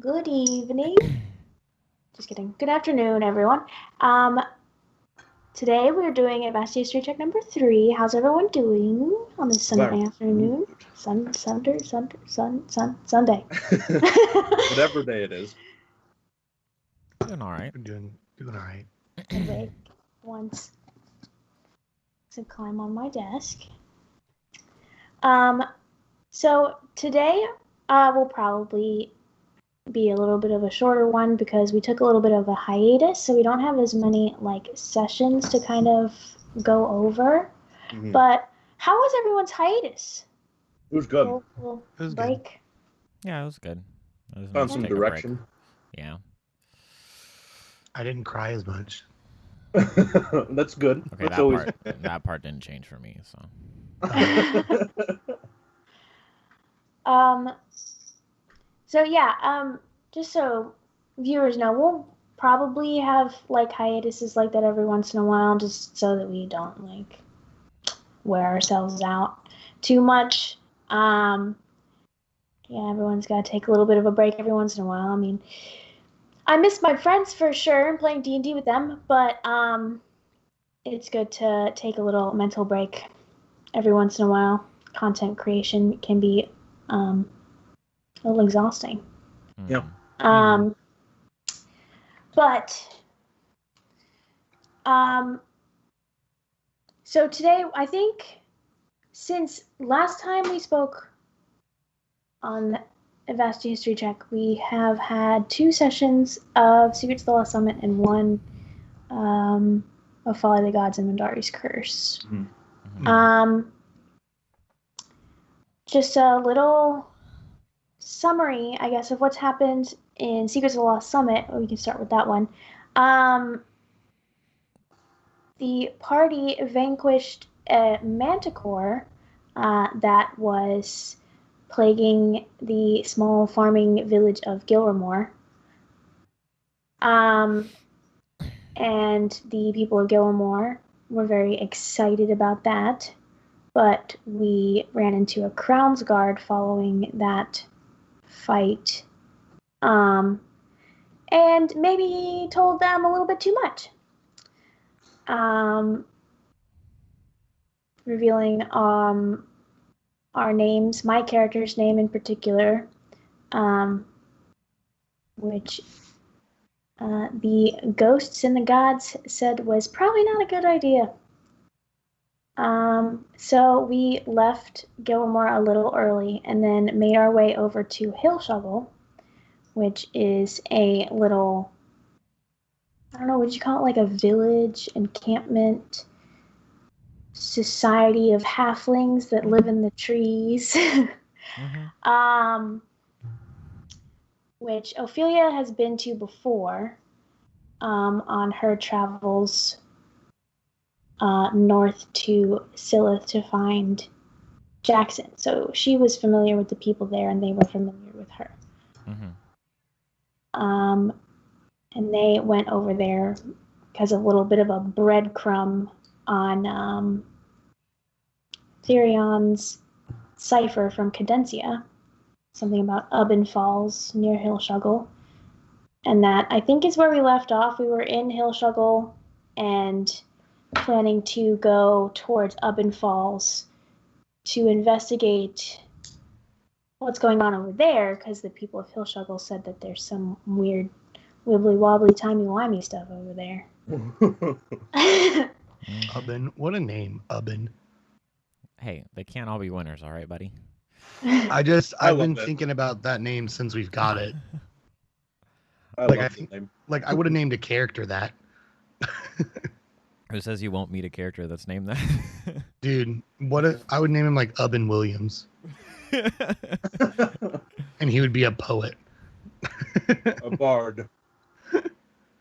Good evening. Just kidding. Good afternoon, everyone. Today we're doing Ivastea History Check number 3. How's everyone doing on this Sunday afternoon? Sunday. Whatever day it is. Doing all right. Doing all right. Awake once to climb on my desk. So today will probably be a little bit of a shorter one because we took a little bit of a hiatus, so we don't have as many sessions to kind of go over. Mm-hmm. But how was everyone's hiatus? It was good. Little break. Good. Yeah, it was good. Found some direction. Yeah. I didn't cry as much. That's good. Okay, That's that part didn't change for me, so. So yeah, just so viewers know, we'll probably have hiatuses like that every once in a while, just so that we don't wear ourselves out too much. Yeah, everyone's got to take a little bit of a break every once in a while. I mean, I miss my friends for sure and playing D&D with them, but it's good to take a little mental break every once in a while. Content creation can be a little exhausting. Yeah. So today, I think, since last time we spoke on Ivastea History Check, we have had 2 sessions of Secrets of the Lost Summit and 1 of Folly of the Gods and Mindari's Curse. Mm-hmm. Just a little summary, I guess, of what's happened in Secrets of the Lost Summit. We can start with that one. The party vanquished a manticore that was plaguing the small farming village of Gilramore. And the people of Gilramore were very excited about that, but we ran into a Crown's Guard following that fight, and maybe told them a little bit too much. Revealing our names, my character's name in particular, which the ghosts and the gods said was probably not a good idea. So we left Gilmore a little early and then made our way over to Hillshovel, which is a little, I don't know, what you call it, a village encampment society of halflings that live in the trees. Mm-hmm. Which Ophelia has been to before on her travels north to Scylla to find Jackson. So she was familiar with the people there and they were familiar with her. Mm-hmm. And they went over there because of a little bit of a breadcrumb on Therion's cipher from Cadencia, something about Ubbin Falls near Hillshovel. And that, I think, is where we left off. We were in Hillshovel and planning to go towards Ubbin Falls to investigate what's going on over there, because the people of Hillshovel said that there's some weird wibbly-wobbly, timey-wimey stuff over there. Ubbin? What a name, Ubbin. Hey, they can't all be winners, all right, buddy? I've been thinking about that name since we've got it. I would have named a character that. Who says you won't meet a character that's named that? Dude, what if I would name him Ubbin Williams? And he would be a poet. A bard.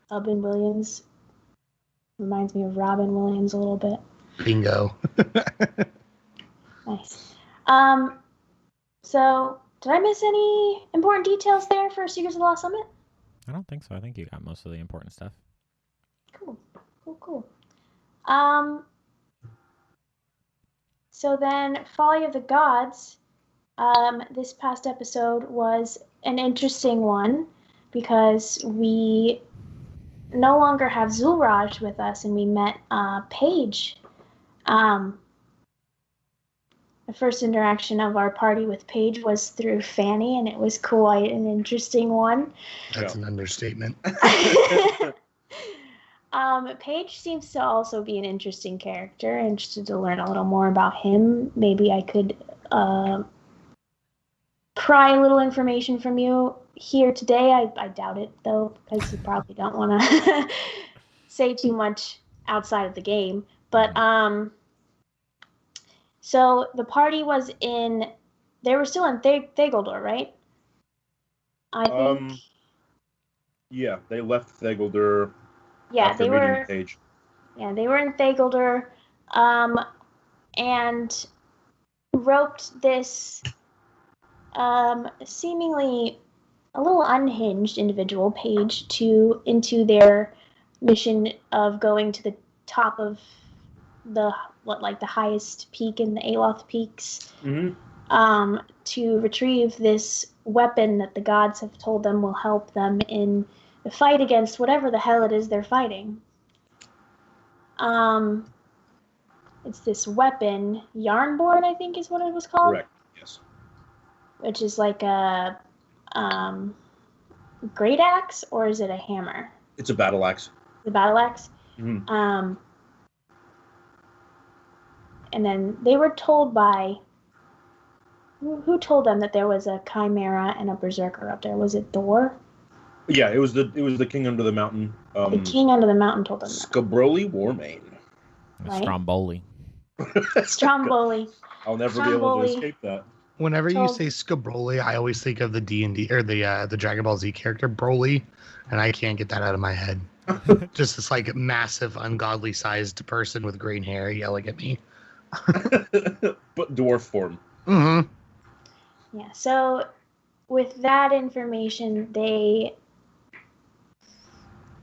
Ubbin Williams reminds me of Robin Williams a little bit. Bingo. Nice. So, did I miss any important details there for Secrets of the Lost Summit? I don't think so. I think you got most of the important stuff. Cool. So then, Folly of the Gods, this past episode was an interesting one because we no longer have Zulraj with us, and we met Paige. The first interaction of our party with Paige was through Fanny, and it was quite an interesting one. That's an understatement. Paige seems to also be an interesting character. Interested to learn a little more about him. Maybe I could pry a little information from you here today. I doubt it, though, because you probably don't want to say too much outside of the game. But so the party was in. They were still in Thagildor, right? I think. Yeah, they left Thagildor. Yeah, after meeting Paige. Yeah, they were in Thagildor, and roped this seemingly a little unhinged individual, Paige, into their mission of going to the top of the highest peak in the Aloth Peaks, to retrieve this weapon that the gods have told them will help them in the fight against whatever the hell it is they're fighting. It's this weapon, Yarnborn, I think is what it was called. Correct. Yes. Which is like a great axe, or is it a hammer? It's a battle axe. The battle axe. Mm-hmm. And then they were told by who told them that there was a chimera and a berserker up there? Was it Thor? Yeah, it was the king under the mountain. The king under the mountain told them that. Scabroli Warmane. Right? Stromboli. Stromboli. I'll never be able to escape that. Whenever you say Scabroli, I always think of the D&D or the Dragon Ball Z character Broly, and I can't get that out of my head. Just this like massive, ungodly sized person with green hair yelling at me. But dwarf form. Mm-hmm. Yeah. So with that information, they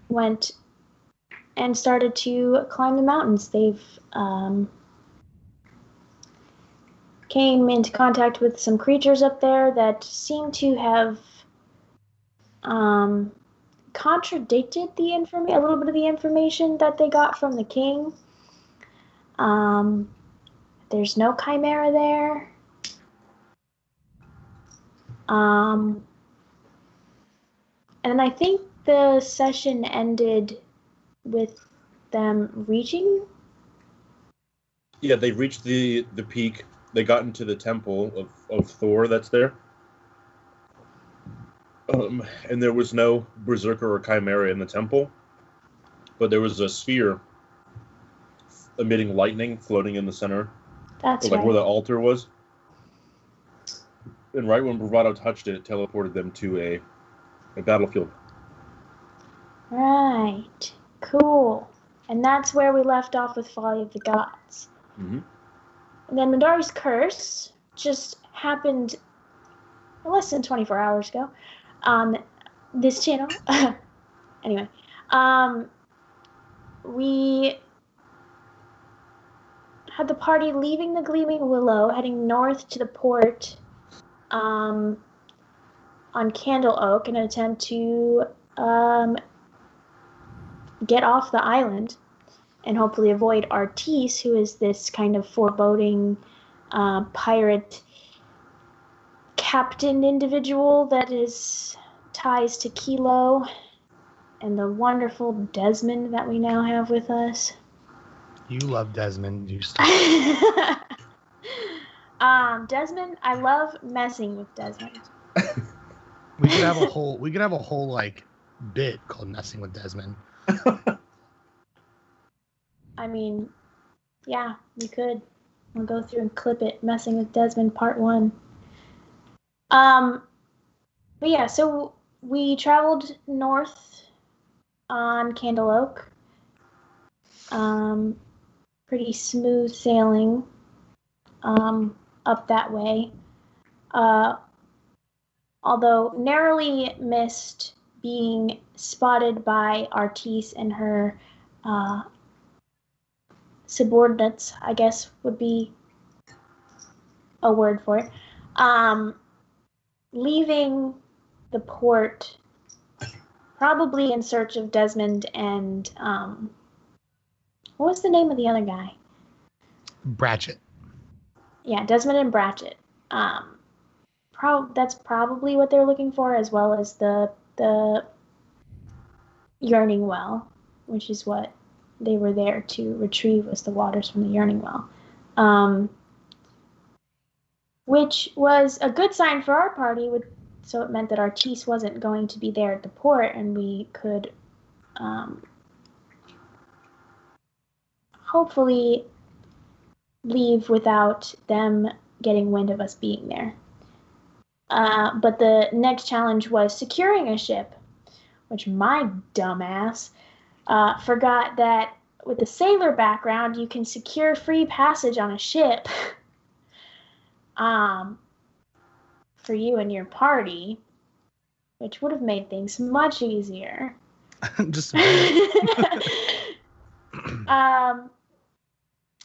went and started to climb the mountains. They've came into contact with some creatures up there that seem to have contradicted the a little bit of the information that they got from the king. There's no chimera there. And I think the session ended with them reaching. Yeah, they reached the peak. They got into the temple of Thor that's there. And there was no berserker or chimera in the temple, but there was a sphere emitting lightning floating in the center. That's like right. Where the altar was. And right when Bravado touched it, it teleported them to a battlefield. Right. Cool. And that's where we left off with Folly of the Gods. Mm-hmm. And then Midori's curse just happened less than 24 hours ago on this channel. Anyway, we had the party leaving the Gleaming Willow, heading north to the port on Candle Oak in an attempt to get off the island and hopefully avoid Artis, who is this kind of foreboding pirate captain individual that is ties to Kilo, and the wonderful Desmond that we now have with us. You love Desmond, you stop. Desmond, I love messing with Desmond. We could have a whole like bit called Messing with Desmond. I mean, yeah, we could. We'll go through and clip it. Messing with Desmond, part 1. But yeah, so we traveled north on Candle Oak. Pretty smooth sailing up that way. Although narrowly missed being spotted by Artis and her subordinates, I guess would be a word for it. Leaving the port, probably in search of Desmond and what was the name of the other guy? Bratchett. Yeah, Desmond and Bratchett. That's probably what they're looking for, as well as the yearning well, which is what they were there to retrieve, was the waters from the yearning well. Which was a good sign for our party, so it meant that Artis wasn't going to be there at the port, and we could hopefully leave without them getting wind of us being there. But the next challenge was securing a ship, which my dumbass forgot that with the sailor background, you can secure free passage on a ship for you and your party, which would have made things much easier. Just a bit.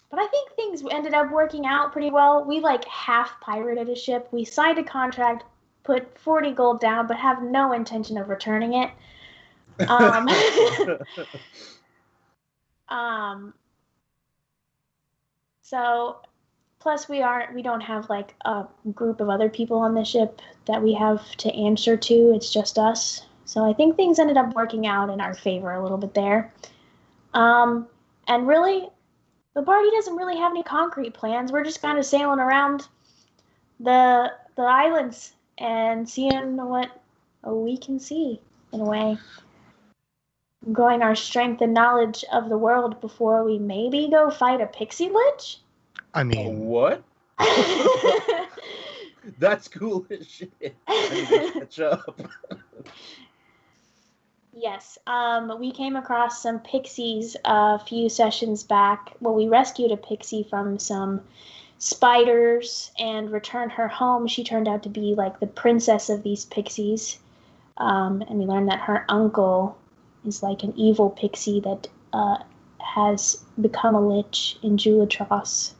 But I think things ended up working out pretty well. We like half pirated a ship. We signed a contract, put 40 gold down, but have no intention of returning it. So plus we don't have like a group of other people on the ship that we have to answer to. It's just us. So I think things ended up working out in our favor a little bit there. And really, the party doesn't really have any concrete plans. We're just kind of sailing around the islands and seeing what we can see, in a way. Growing our strength and knowledge of the world before we maybe go fight a pixie lich? I mean... What? That's cool as shit. I need to catch up. Yes, we came across some pixies a few sessions back. Well, we rescued a pixie from some spiders and returned her home. She turned out to be like the princess of these pixies. And we learned that her uncle is like an evil pixie that has become a lich in Julatros.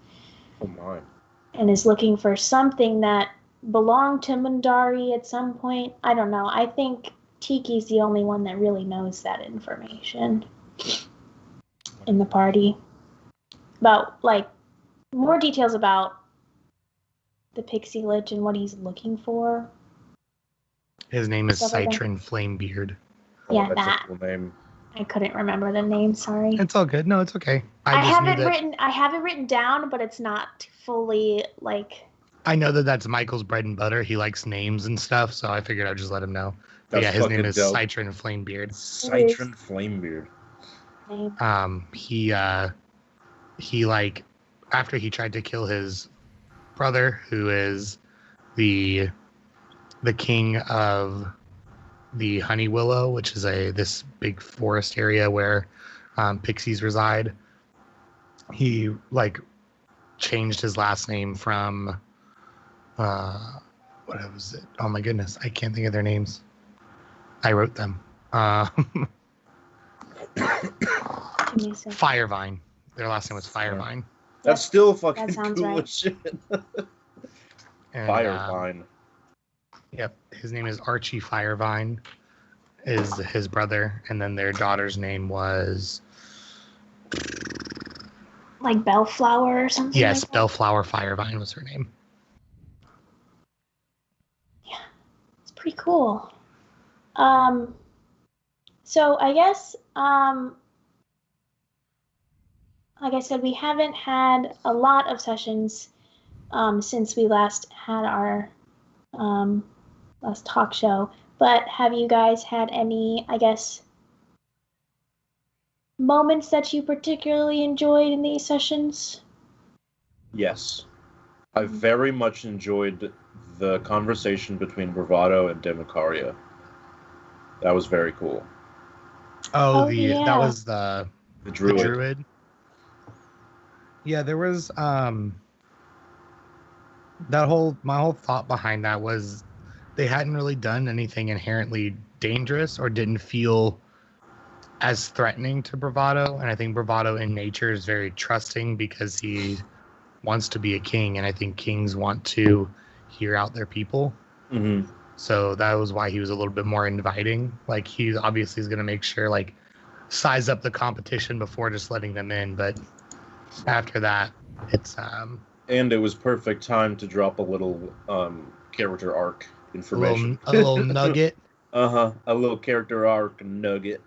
Oh my. And is looking for something that belonged to Mundari at some point. I don't know. I think Tiki's the only one that really knows that information in the party. About, like, more details about the Pixie Lich and what he's looking for. His name is Stuff like that. Citron Flamebeard. Yeah, that's that. a cool name. I couldn't remember the name, sorry. It's all good. No, it's okay. I have it written down, but it's not fully, like... I know that that's Michael's bread and butter. He likes names and stuff, so I figured I'd just let him know. That's Yeah, his name is dope. Citron Flamebeard. Citron Flamebeard. He like, after he tried to kill his brother, who is the king of the Honey Willow, which is this big forest area where pixies reside. He like changed his last name from what was it? Oh my goodness, I can't think of their names. I wrote them. Firevine. Their last name was Firevine. That's still fucking that sounds cool right. as shit. And, Firevine. Yep, his name is Archie Firevine, is his brother, and then their daughter's name was... Like Bellflower or something? Yes, like that? Bellflower Firevine was her name. Yeah, it's pretty cool. So I guess, like I said, we haven't had a lot of sessions since we last had our last talk show. But have you guys had any, I guess, moments that you particularly enjoyed in these sessions? Yes. I very much enjoyed the conversation between Bravado and Demacaria. That was very cool. Oh, yeah. That was the druid. Yeah, there was my whole thought behind that was they hadn't really done anything inherently dangerous or didn't feel as threatening to Bravado, and I think Bravado in nature is very trusting because he wants to be a king, and I think kings want to hear out their people. Mm-hmm. So that was why he was a little bit more inviting. Like, he obviously is going to make sure, like, size up the competition before just letting them in. But after that, it's And it was perfect time to drop a little character arc information. a little nugget. A little character arc nugget.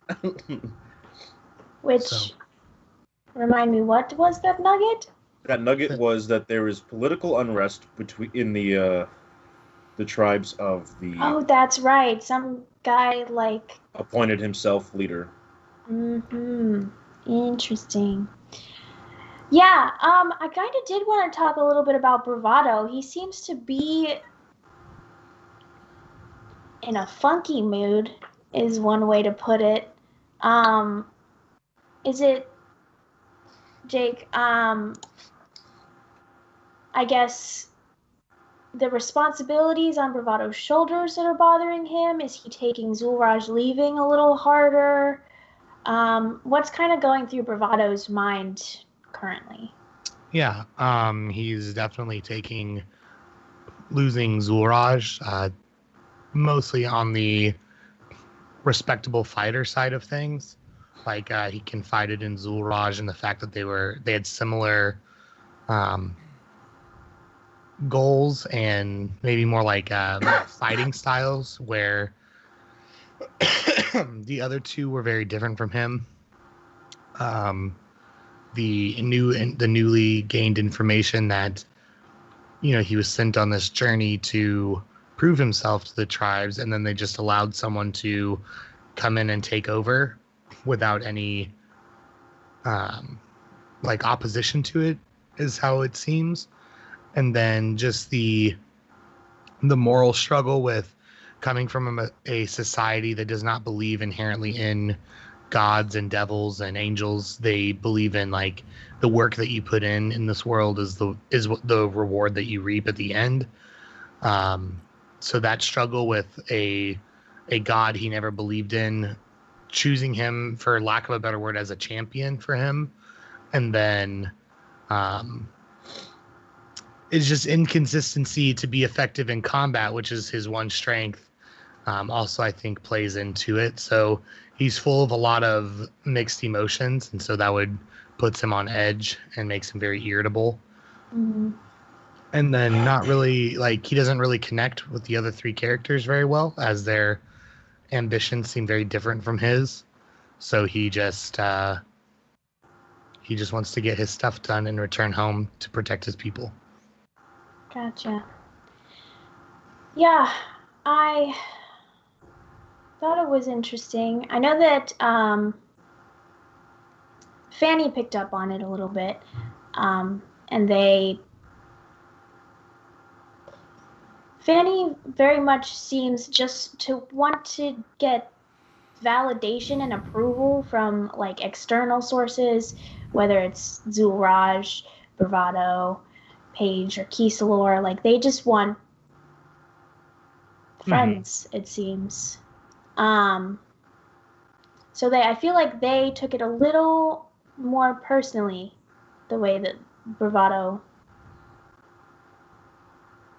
Which, So- remind me, what was that nugget? That nugget was that there is political unrest in the tribes of the Oh, that's right. Some guy, like... appointed himself leader. Mm-hmm. Interesting. Yeah, I kind of did want to talk a little bit about Bravado. He seems to be in a funky mood, is one way to put it. Is it, Jake, I guess the responsibilities on Bravado's shoulders that are bothering him? Is he taking Zulraj leaving a little harder? What's kind of going through Bravado's mind currently? Yeah, he's definitely taking losing Zulraj, mostly on the respectable fighter side of things. Like, he confided in Zulraj and the fact that they had similar goals and maybe more like fighting styles, where the other two were very different from him. The newly gained information that, you know, he was sent on this journey to prove himself to the tribes, and then they just allowed someone to come in and take over without any like opposition to it, is how it seems. And then just the moral struggle with coming from a society that does not believe inherently in gods and devils and angels. They believe in, like, the work that you put in this world is the reward that you reap at the end. So that struggle with a god he never believed in, choosing him, for lack of a better word, as a champion for him, and then is just inconsistency to be effective in combat, which is his one strength. Also, I think plays into it. So he's full of a lot of mixed emotions, and so that puts him on edge and makes him very irritable. Mm-hmm. And then not really, like, he doesn't really connect with the other three characters very well, as their ambitions seem very different from his. So he just wants to get his stuff done and return home to protect his people. Gotcha. Yeah, I thought it was interesting. I know that Fanny picked up on it a little bit, and Fanny very much seems just to want to get validation and approval from, like, external sources, whether it's Zulraj, Bravado, Paige, or Kisalor. Like, they just want friends, it seems. So I feel like they took it a little more personally, the way that Bravado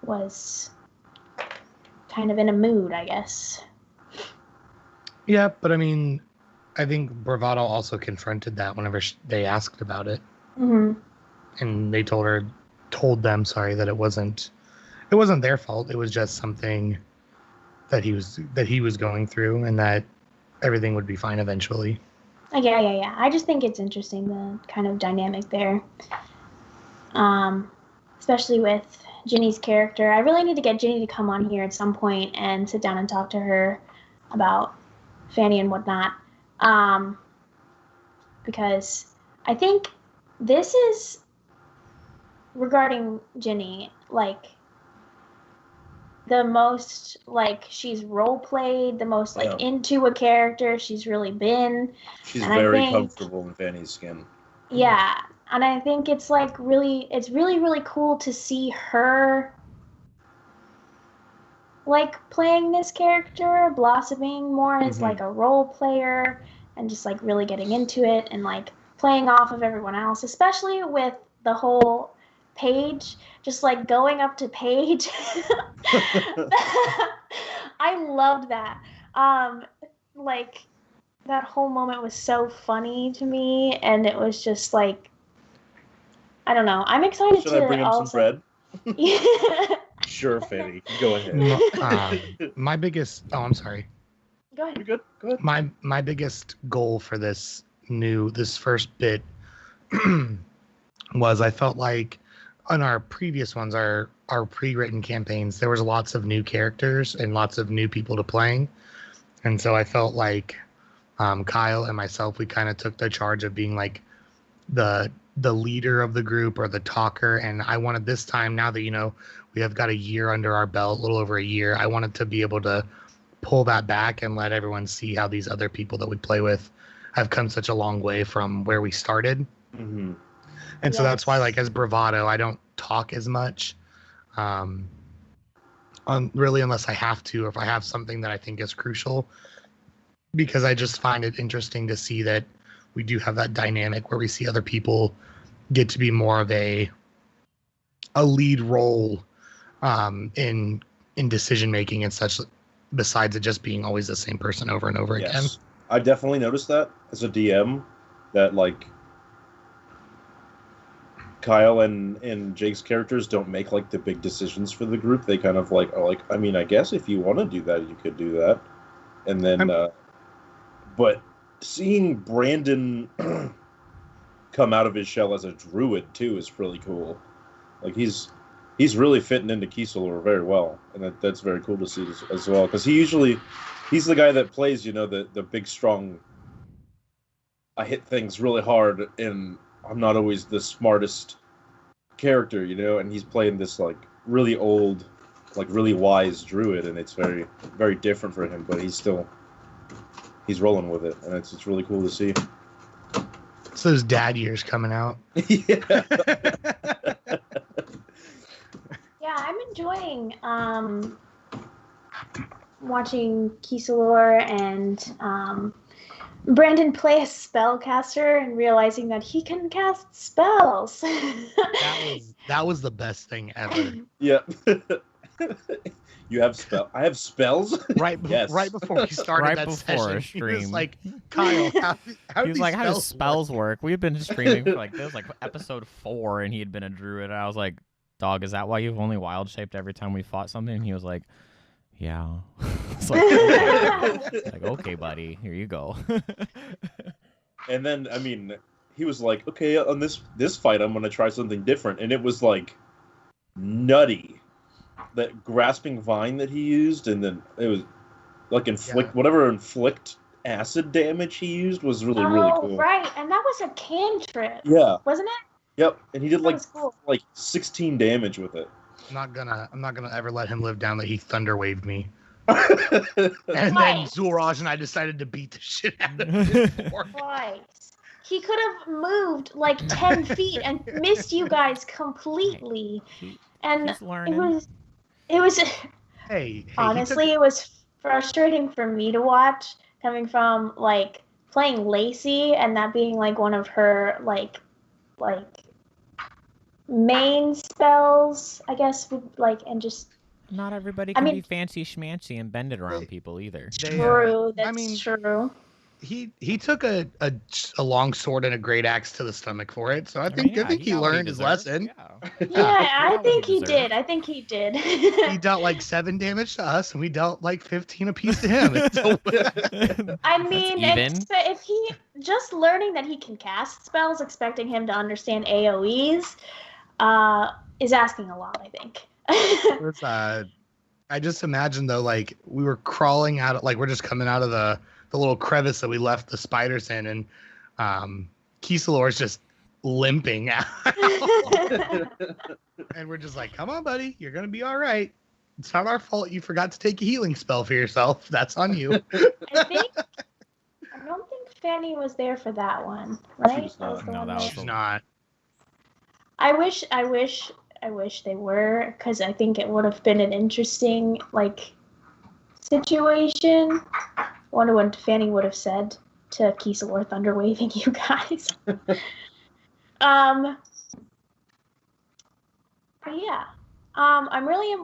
was kind of in a mood, I guess. Yeah, but I mean, I think Bravado also confronted that whenever they asked about it. Mm-hmm. And they told them that it wasn't their fault. It was just something that he was going through, and that everything would be fine eventually. Yeah. I just think it's interesting, the kind of dynamic there. Especially with Ginny's character. I really need to get Ginny to come on here at some point and sit down and talk to her about Fanny and whatnot. Because I think this is, regarding Ginny, like, the most, like, she's role played, the most, like, into a character she's really been. She's very comfortable in Fanny's skin. Yeah, and I think it's, like, really cool to see her, like, playing this character, blossoming more as, like, a role player, and just, like, really getting into it, and, like, playing off of everyone else, especially with the whole Paige, just, like, going up to Paige I loved that. Like that whole moment was so funny to me, and it was just like, I don't know. I'm excited Should to I bring him some also. bread? Yeah. Sure, Fanny. Go ahead. My biggest. Oh, I'm sorry. Go ahead. You're good. Go ahead. My biggest goal for this first bit was I felt like on our previous ones, our pre-written campaigns, there was lots of new characters and lots of new people to playing, and so I felt like Kyle and myself, we kind of took the charge of being like the leader of the group or the talker. And I wanted this time, now that we have got a year under our belt, a little over a year, I wanted to be able to pull that back and let everyone see how these other people that we play with have come such a long way from where we started. Mm-hmm. And so that's why, like, as bravado, I don't talk as much, really, unless I have to, or if I have something that I think is crucial, because I just find it interesting to see that we do have that dynamic where we see other people get to be more of a lead role in decision making and such, besides it just being always the same person over and over again. I definitely noticed that as a DM, that like Kyle and Jake's characters don't make like the big decisions for the group. They kind of like are like, I mean, I guess if you want to do that, you could do that. And then but seeing Brandon come out of his shell as a druid too is really cool. Like he's really fitting into Kieselor very well, and that's very cool to see as well, because he's the guy that plays the big strong, I hit things really hard and I'm not always the smartest character, and he's playing this like really old, like really wise druid, and it's very, very different for him, but he's rolling with it, and it's really cool to see. It's those dad years coming out. Yeah. Yeah, I'm enjoying watching Kieselor and Brandon play a spellcaster and realizing that he can cast spells. That was the best thing ever. Yeah. You have I have spells? Right before we started that session, he was like, Kyle, how do spells work? We had been streaming for like, this was like episode 4, and he had been a druid, and I was like, dog, is that why you've only wild shaped every time we fought something? And he was like, yeah. It's like, okay. Like, okay, buddy, here you go. And then, I mean, he was like, okay, on this fight, I'm going to try something different. And it was like nutty. That grasping vine that he used, and then it was like inflict acid damage he used was really cool. Right, and that was a cantrip. Yeah, wasn't it? Yep, and he did cool. like 16 damage with it. I'm not gonna ever let him live down that he thunder waved me. And then Zulraj and I decided to beat the shit out of him. Right. He could have moved like 10 feet and missed you guys completely. And it was hey, honestly, it was frustrating for me to watch, coming from like playing Lacey and that being like one of her like main spells, I guess, and just not everybody can be fancy schmancy and bend it around people either. True, that's true. He took a long sword and a great axe to the stomach for it, so I think he learned his lesson. Yeah, I think he did. He dealt like 7 damage to us, and we dealt like 15 apiece to him. I mean, if he just learning that he can cast spells, expecting him to understand AoEs, is asking a lot, I think. I just imagine though, like we were crawling out, like we're just coming out of the little crevice that we left the spiders in, and Kieselor is just limping out. And we're just like, come on, buddy, you're gonna be all right. It's not our fault you forgot to take a healing spell for yourself. That's on you. I don't think Fanny was there for that one, right? She's not. I wish they were, because I think it would have been an interesting like situation. I wonder what Fanny would have said to Kieselor thunder waving you guys. But yeah, I'm really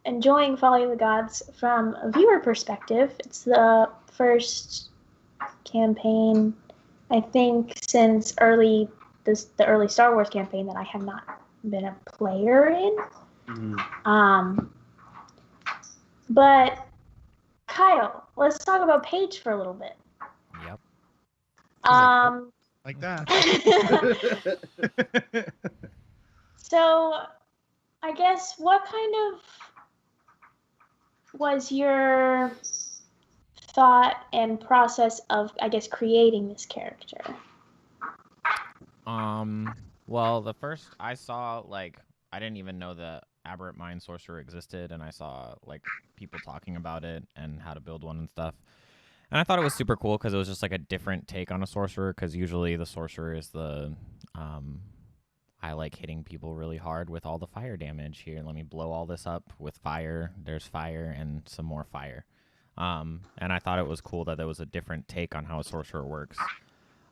enjoying Folly of the Gods from a viewer perspective. It's the first campaign, I think, since the early Star Wars campaign that I have not been a player in. But Kyle, let's talk about Paige for a little bit. Yep. Like that. So, I guess what kind of was your thought and process of, I guess, creating this character? Well, the first I saw, like, I didn't even know the Aberrant Mind Sorcerer existed, and I saw, like, people talking about it and how to build one and stuff. And I thought it was super cool because it was just, like, a different take on a sorcerer, because usually the sorcerer is the, I like hitting people really hard with all the fire damage. Here, let me blow all this up with fire. There's fire and some more fire. And I thought it was cool that there was a different take on how a sorcerer works.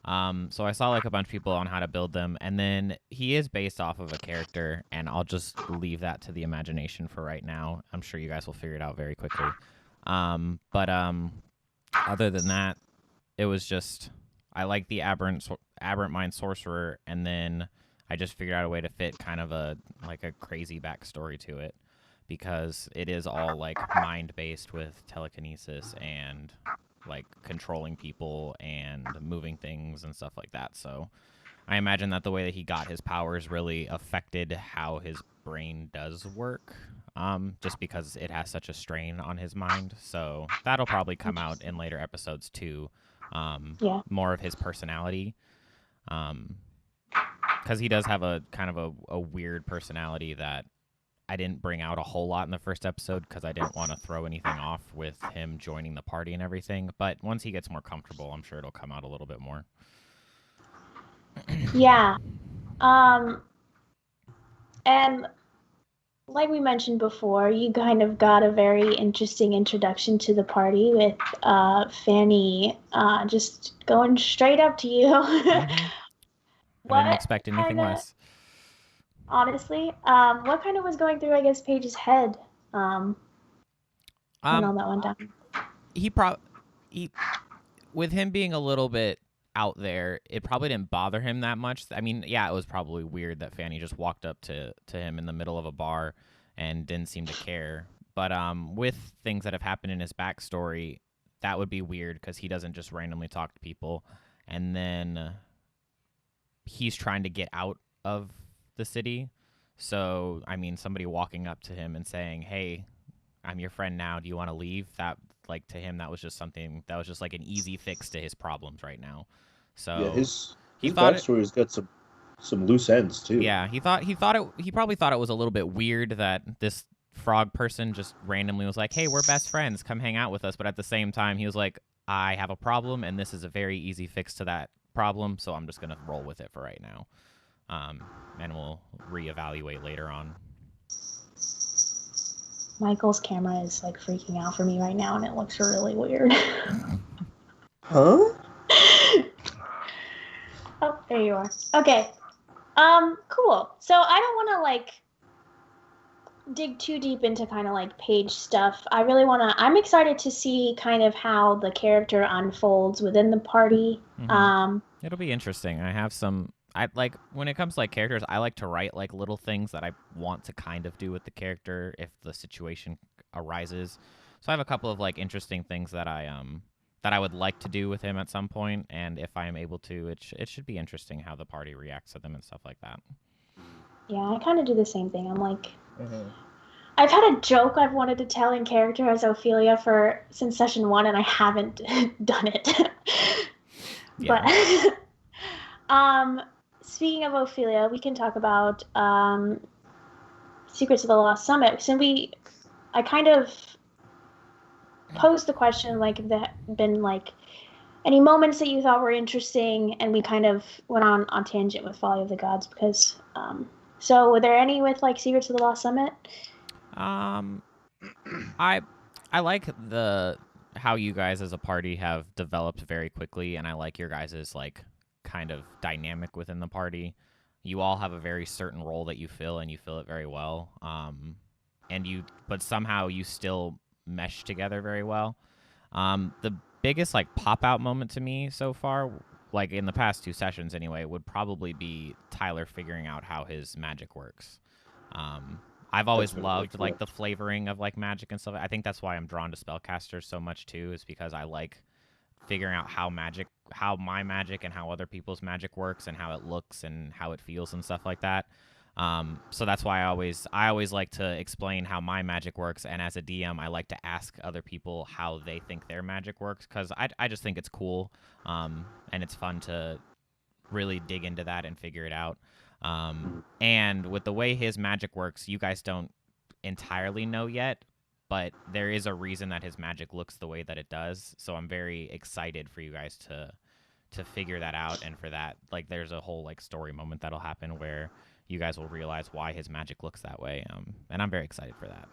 So I saw like a bunch of people on how to build them, and then he is based off of a character, and I'll just leave that to the imagination for right now. I'm sure you guys will figure it out very quickly. But other than that, it was just, I like the Aberrant Mind Sorcerer, and then I just figured out a way to fit kind of a crazy backstory to it, because it is all like mind based with telekinesis and like controlling people and moving things and stuff like that. So I imagine that the way that he got his powers really affected how his brain does work, just because it has such a strain on his mind. So that'll probably come out in later episodes too. More of his personality, because he does have a kind of a weird personality that I didn't bring out a whole lot in the first episode because I didn't want to throw anything off with him joining the party and everything. But once he gets more comfortable, I'm sure it'll come out a little bit more. Yeah. And like we mentioned before, you kind of got a very interesting introduction to the party with Fanny just going straight up to you. I didn't expect anything less. Honestly, what kind of was going through, I guess, Paige's head when all that went down? With him being a little bit out there, it probably didn't bother him that much. I mean, yeah, it was probably weird that Fanny just walked up to him in the middle of a bar and didn't seem to care. But with things that have happened in his backstory, that would be weird because he doesn't just randomly talk to people. And then he's trying to get out of the city. So, I mean, somebody walking up to him and saying, "Hey, I'm your friend now. Do you want to leave?" That, like, to him, that was just something that was just like an easy fix to his problems right now. So yeah, his backstory's got some loose ends too. Yeah, he probably thought it was a little bit weird that this frog person just randomly was like, "Hey, we're best friends. Come hang out with us." But at the same time, he was like, "I have a problem, and this is a very easy fix to that problem. So I'm just gonna roll with it for right now." And we'll reevaluate later on. Michael's camera is like freaking out for me right now, and it looks really weird. Huh? Oh, there you are. Okay. Cool. So I don't want to like dig too deep into kind of like Paige stuff. I'm excited to see kind of how the character unfolds within the party. Mm-hmm. It'll be interesting. I like, when it comes to like characters, I like to write like little things that I want to kind of do with the character if the situation arises. So I have a couple of like interesting things that I would like to do with him at some point, and if I am able to, it should be interesting how the party reacts to them and stuff like that. Yeah, I kind of do the same thing. I'm like, I've had a joke I've wanted to tell in character as Ophelia since session 1, and I haven't done it. Yeah. But speaking of Ophelia, we can talk about Secrets of the Lost Summit. So I kind of posed the question, like, if there had been like any moments that you thought were interesting, and we kind of went on tangent with Folly of the Gods because so were there any with like Secrets of the Lost Summit? I like how you guys as a party have developed very quickly, and I like your guys' like kind of dynamic within the party. You all have a very certain role that you fill, and you fill it very well. but somehow you still mesh together very well. The biggest like pop out moment to me so far, like in the past 2 sessions anyway, would probably be Tyler figuring out how his magic works. I've always loved like the flavoring of like magic and stuff. I think that's why I'm drawn to spellcasters so much too, is because I like figuring out how my magic and how other people's magic works and how it looks and how it feels and stuff like that. So that's why I always like to explain how my magic works, and as a DM, I like to ask other people how they think their magic works, because I just think it's cool, and it's fun to really dig into that and figure it out. And with the way his magic works, you guys don't entirely know yet, but there is a reason that his magic looks the way that it does. So I'm very excited for you guys to figure that out, and for that, like, there's a whole like story moment that'll happen where you guys will realize why his magic looks that way. And I'm very excited for that.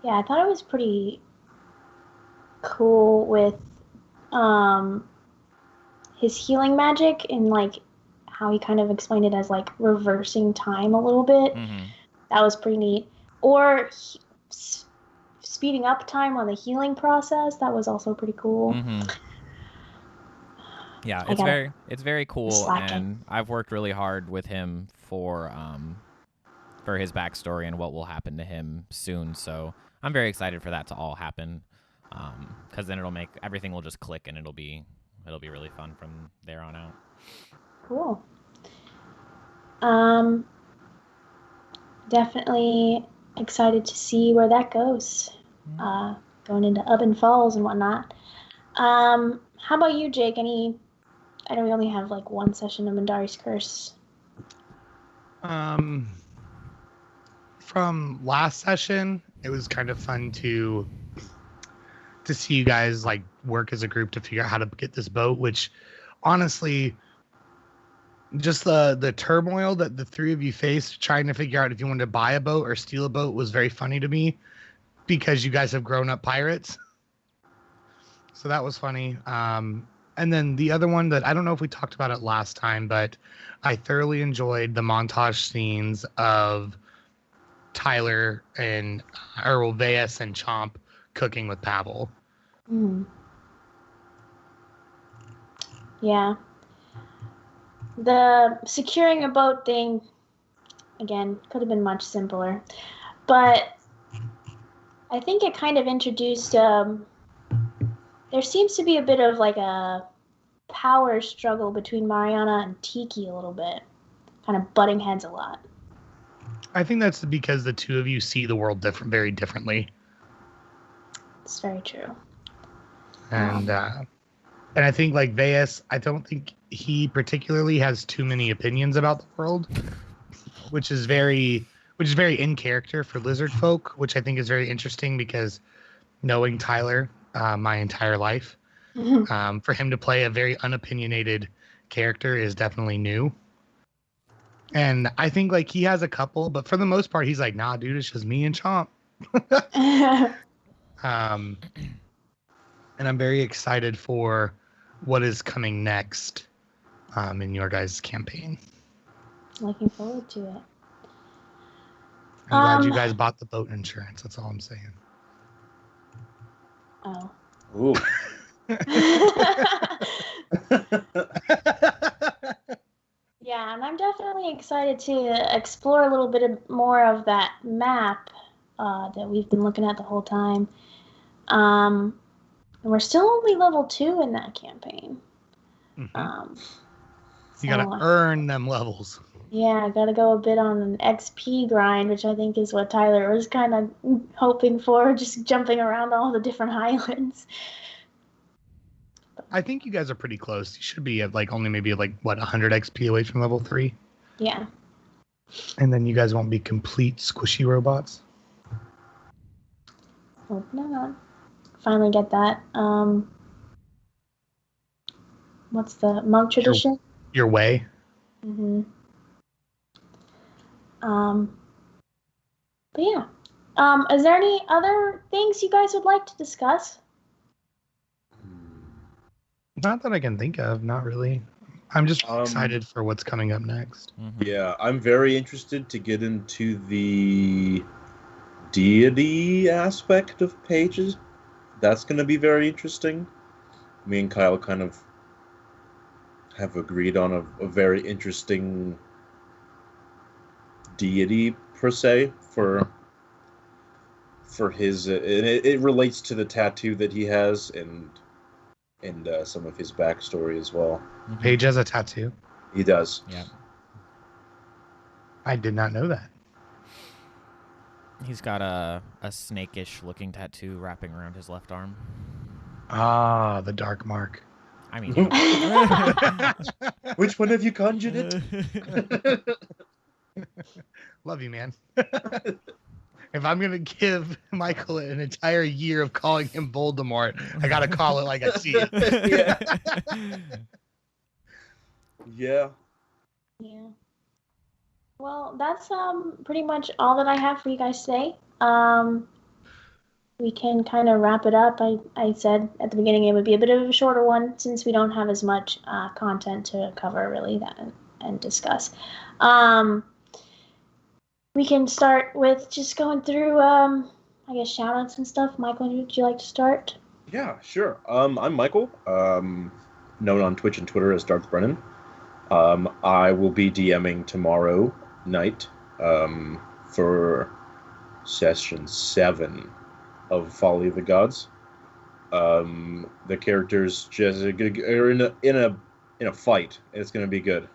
Yeah, I thought it was pretty cool with his healing magic and like how he kind of explained it as like reversing time a little bit. Mm-hmm. That was pretty neat. Or speeding up time on the healing process. That was also pretty cool. Mm-hmm. Yeah, it's very cool, and I've worked really hard with him for his backstory and what will happen to him soon. So I'm very excited for that to all happen, because then everything will just click, and it'll be really fun from there on out. Cool. Definitely excited to see where that goes. Going into Oven Falls and whatnot. How about you, Jake? I know we only have like 1 session of Mindari's Curse. From last session, it was kind of fun to see you guys like work as a group to figure out how to get this boat, which honestly, just the turmoil that the 3 of you faced trying to figure out if you wanted to buy a boat or steal a boat was very funny to me, because you guys have grown up pirates. So that was funny. And then the other one that I don't know if we talked about it last time, but I thoroughly enjoyed the montage scenes of Tyler and Veas and Chomp cooking with Pavel. Mm. Yeah. The securing a boat thing, again, could have been much simpler. But I think it kind of introduced... there seems to be a bit of like a power struggle between Mariana and Tiki a little bit. Kind of butting heads a lot. I think that's because the 2 of you see the world very differently. It's very true. And I think like Veas, I don't think he particularly has too many opinions about the world, which is very in character for lizard folk, which I think is very interesting, because knowing Tyler my entire life, for him to play a very unopinionated character is definitely new. And I think like he has a couple, but for the most part, he's like, nah, dude, it's just me and Chomp. And I'm very excited for what is coming next in your guys' campaign. Looking forward to it. I'm glad you guys bought the boat insurance. That's all I'm saying. Oh. Ooh. Yeah, and I'm definitely excited to explore a little bit more of that map that we've been looking at the whole time. And we're still only level 2 in that campaign. Mm-hmm. You gotta earn them levels. Yeah, I gotta go a bit on an XP grind, which I think is what Tyler was kind of hoping for, just jumping around all the different islands. I think you guys are pretty close. You should be at like only maybe like 100 XP away from level 3. Yeah. And then you guys won't be complete squishy robots. Hope not. Finally get that. What's the monk tradition? Your way. Mm-hmm. But yeah. Is there any other things you guys would like to discuss? Not that I can think of. Not really. I'm just excited for what's coming up next. Yeah, I'm very interested to get into the deity aspect of Pages. That's going to be very interesting. Me and Kyle kind of have agreed on a very interesting deity per se for his, and it relates to the tattoo that he has and some of his backstory as well. Paige has a tattoo. He does. Yeah. I did not know that. He's got a snake-ish looking tattoo wrapping around his left arm. Ah, the dark mark. I mean, Which one have you conjured it? Love you, man. If I'm gonna give Michael an entire year of calling him Voldemort, I gotta call it like I see it. Yeah. Yeah. Well, that's pretty much all that I have for you guys today. We can kind of wrap it up. I said at the beginning it would be a bit of a shorter one since we don't have as much content to cover really and discuss. We can start with just going through, I guess, shout-outs and stuff. Michael, would you like to start? Yeah, sure. I'm Michael, known on Twitch and Twitter as Darth Brennan. I will be DMing tomorrow night for session 7 of Folly of the Gods. The characters just are in a fight. It's going to be good.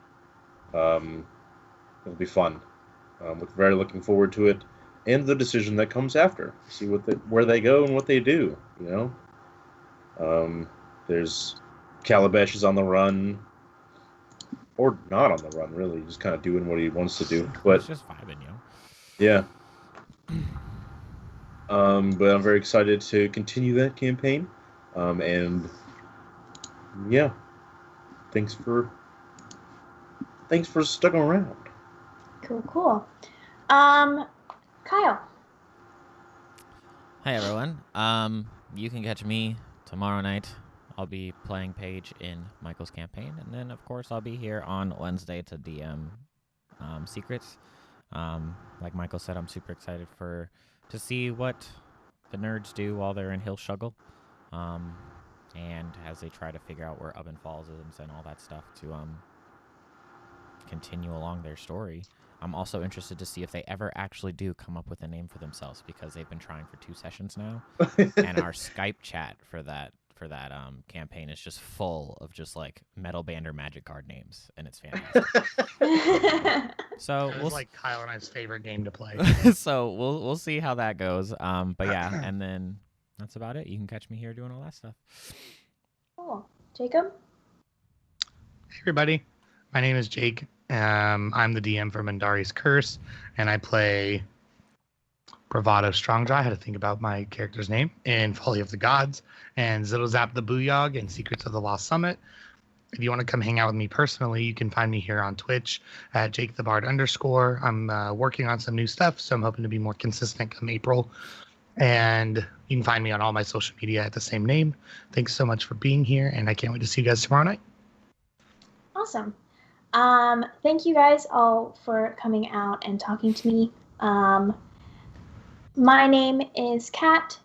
It'll be fun. We're very looking forward to it, and the decision that comes after. See where they go and what they do. You know, there's Calabash is on the run, or not on the run. Really, just kind of doing what he wants to do. But it's just vibing, yeah. But I'm very excited to continue that campaign, and yeah, thanks for sticking around. Cool. Kyle. Hi everyone. You can catch me tomorrow night. I'll be playing Paige in Michael's campaign, and then of course I'll be here on Wednesday to DM Secrets. Like Michael said, I'm super excited to see what the nerds do while they're in Hillshuggle, and as they try to figure out where Oven Falls is and all that stuff to continue along their story. I'm also interested to see if they ever actually do come up with a name for themselves, because they've been trying for 2 sessions now, and our Skype chat for that campaign is just full of just like metal band or magic card names, and it's fantastic. So It's like Kyle and I's favorite game to play. So we'll see how that goes. But yeah, and then that's about it. You can catch me here doing all that stuff. Cool. Jacob? Hey everybody, my name is Jake. I'm the DM for Mandari's Curse, and I play Bravado Strongjaw. I had to think about my character's name in Folly of the Gods, and Zap the Booyog in Secrets of the Lost Summit. If you want to come hang out with me personally, you can find me here on Twitch at JakeTheBard _. I'm working on some new stuff, so I'm hoping to be more consistent come April. And you can find me on all my social media at the same name. Thanks so much for being here, and I can't wait to see you guys tomorrow night. Awesome. Thank you guys all for coming out and talking to me. My name is Kat,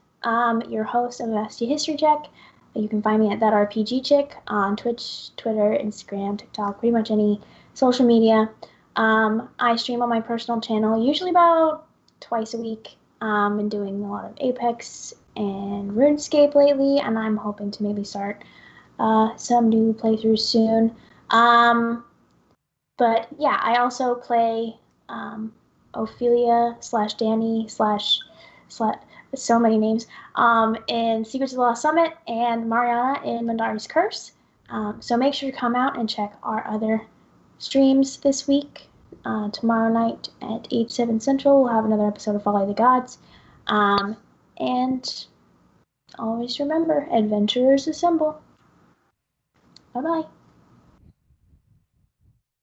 your host of Ivastea History Check. You can find me at ThatRPGChick on Twitch, Twitter, Instagram, TikTok, pretty much any social media. I stream on my personal channel, usually about twice a week. Been doing a lot of Apex and RuneScape lately, and I'm hoping to maybe start some new playthroughs soon. But yeah, I also play Ophelia / Danny / so many names in Secrets of the Lost Summit, and Mariana in Mandari's Curse. So make sure to come out and check our other streams this week. Tomorrow night at 8/7 Central, we'll have another episode of Follow the Gods. And always remember, adventurers assemble. Bye-bye.